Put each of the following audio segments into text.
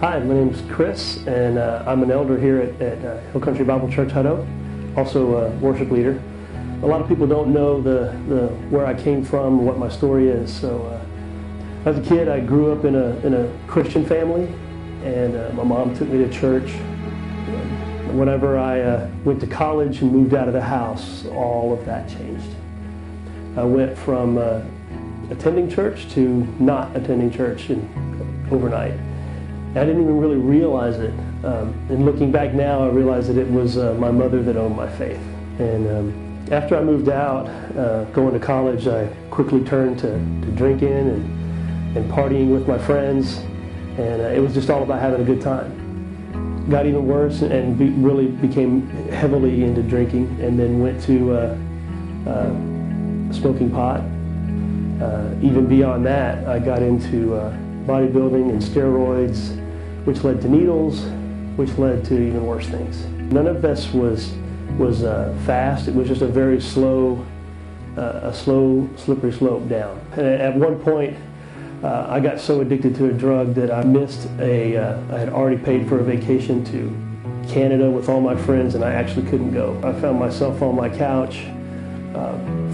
Hi, my name is Chris, and I'm an elder here at Hill Country Bible Church Hutto, also a worship leader. A lot of people don't know where I came from, what my story is. So, as a kid, I grew up in a Christian family, and my mom took me to church. Whenever I went to college and moved out of the house, all of that changed. I went from attending church to not attending church overnight. I didn't even really realize it. And looking back now, I realize that it was my mother that owned my faith. And after I moved out, going to college, I quickly turned to drinking and partying with my friends. And it was just all about having a good time. Got even worse and really became heavily into drinking, and then went to smoking pot. Even beyond that, I got into bodybuilding and steroids, which led to needles, which led to even worse things. None of this was fast. It was just a very slow, slippery slope down. And at one point, I got so addicted to a drug that I missed I had already paid for a vacation to Canada with all my friends, and I actually couldn't go. I found myself on my couch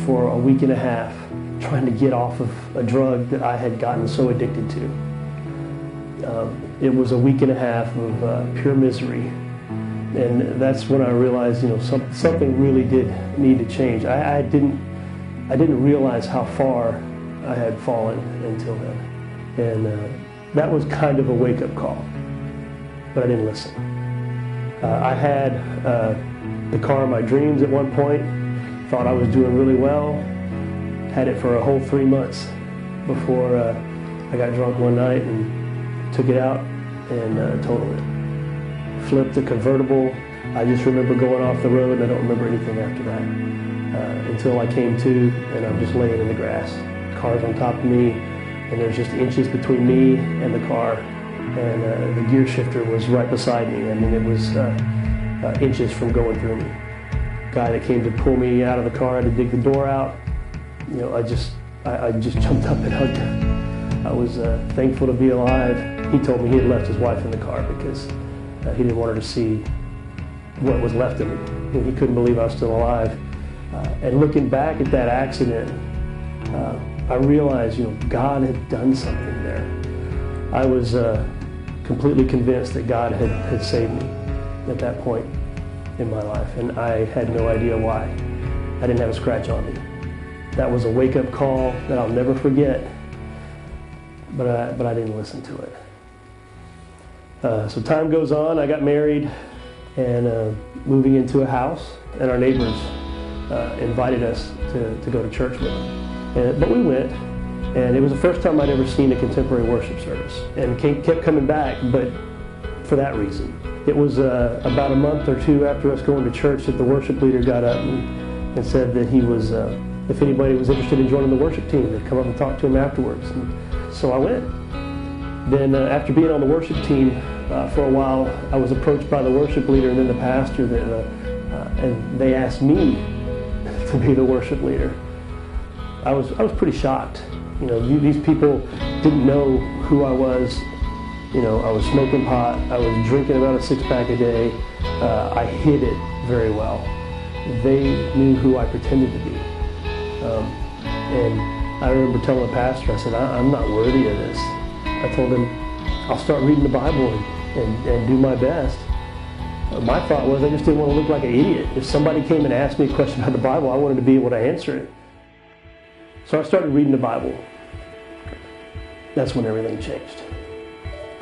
for a week and a half, trying to get off of a drug that I had gotten so addicted to. It was a week and a half of pure misery, and that's when I realized, something really did need to change. I didn't realize how far I had fallen until then, and that was kind of a wake-up call, but I didn't listen. I had the car of my dreams at one point, thought I was doing really well, had it for a whole 3 months before I got drunk one night and took it out and totaled it. Flipped the convertible. I just remember going off the road, and I don't remember anything after that until I came to, and I'm just laying in the grass. Car's on top of me, and there's just inches between me and the car, and the gear shifter was right beside me. I mean, it was inches from going through me. Guy that came to pull me out of the car had to dig the door out. I just jumped up and hugged him. I was thankful to be alive. He told me he had left his wife in the car because he didn't want her to see what was left of me. He couldn't believe I was still alive. And looking back at that accident, I realized, God had done something there. I was completely convinced that God had saved me at that point in my life, and I had no idea why. I didn't have a scratch on me. That was a wake-up call that I'll never forget, but I didn't listen to it. So time goes on. I got married and moving into a house, and our neighbors invited us to go to church with them. But we went, and it was the first time I'd ever seen a contemporary worship service, and kept coming back, but for that reason. It was about a month or two after us going to church that the worship leader got up and said that he was, if anybody was interested in joining the worship team, they'd come up and talk to him afterwards. And so I went. Then after being on the worship team for a while, I was approached by the worship leader and then the pastor, and they asked me to be the worship leader. I was pretty shocked. These people didn't know who I was. I was smoking pot. I was drinking about a 6-pack a day. I hid it very well. They knew who I pretended to be. And I remember telling the pastor, I said, I'm not worthy of this. I told him, I'll start reading the Bible and do my best. My thought was I just didn't want to look like an idiot. If somebody came and asked me a question about the Bible, I wanted to be able to answer it. So I started reading the Bible. That's when everything changed.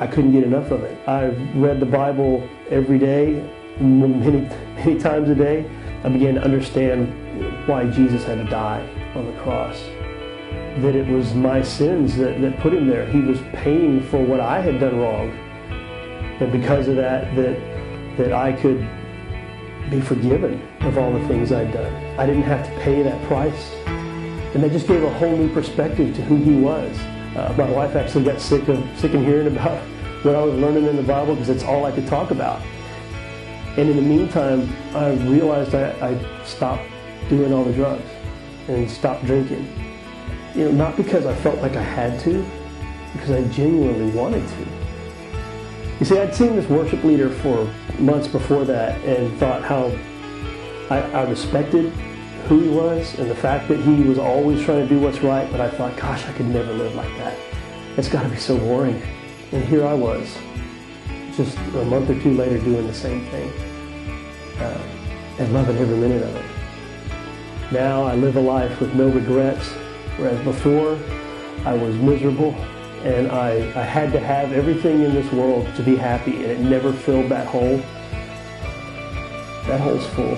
I couldn't get enough of it. I read the Bible every day, many times a day. I began to understand why Jesus had to die on the cross. That it was my sins that put him there. He was paying for what I had done wrong. And because of that I could be forgiven of all the things I'd done. I didn't have to pay that price. And that just gave a whole new perspective to who he was. My wife actually got sick of hearing about what I was learning in the Bible because it's all I could talk about. And in the meantime, I realized I stopped doing all the drugs and stopped drinking. Not because I felt like I had to, because I genuinely wanted to. You see, I'd seen this worship leader for months before that and thought how I respected who he was and the fact that he was always trying to do what's right, but I thought, gosh, I could never live like that. It's got to be so boring. And here I was, just a month or two later doing the same thing and loving every minute of it. Now I live a life with no regrets, whereas before I was miserable and I had to have everything in this world to be happy, and it never filled that hole. That hole's full.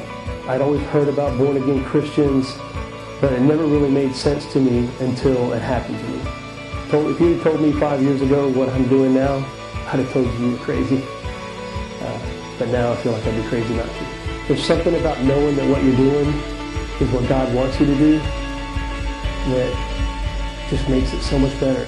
I'd always heard about born-again Christians, but it never really made sense to me until it happened to me. If you had told me 5 years ago what I'm doing now, I'd have told you were crazy. But now I feel like I'd be crazy not to. There's something about knowing that what you're doing is what God wants you to do that just makes it so much better.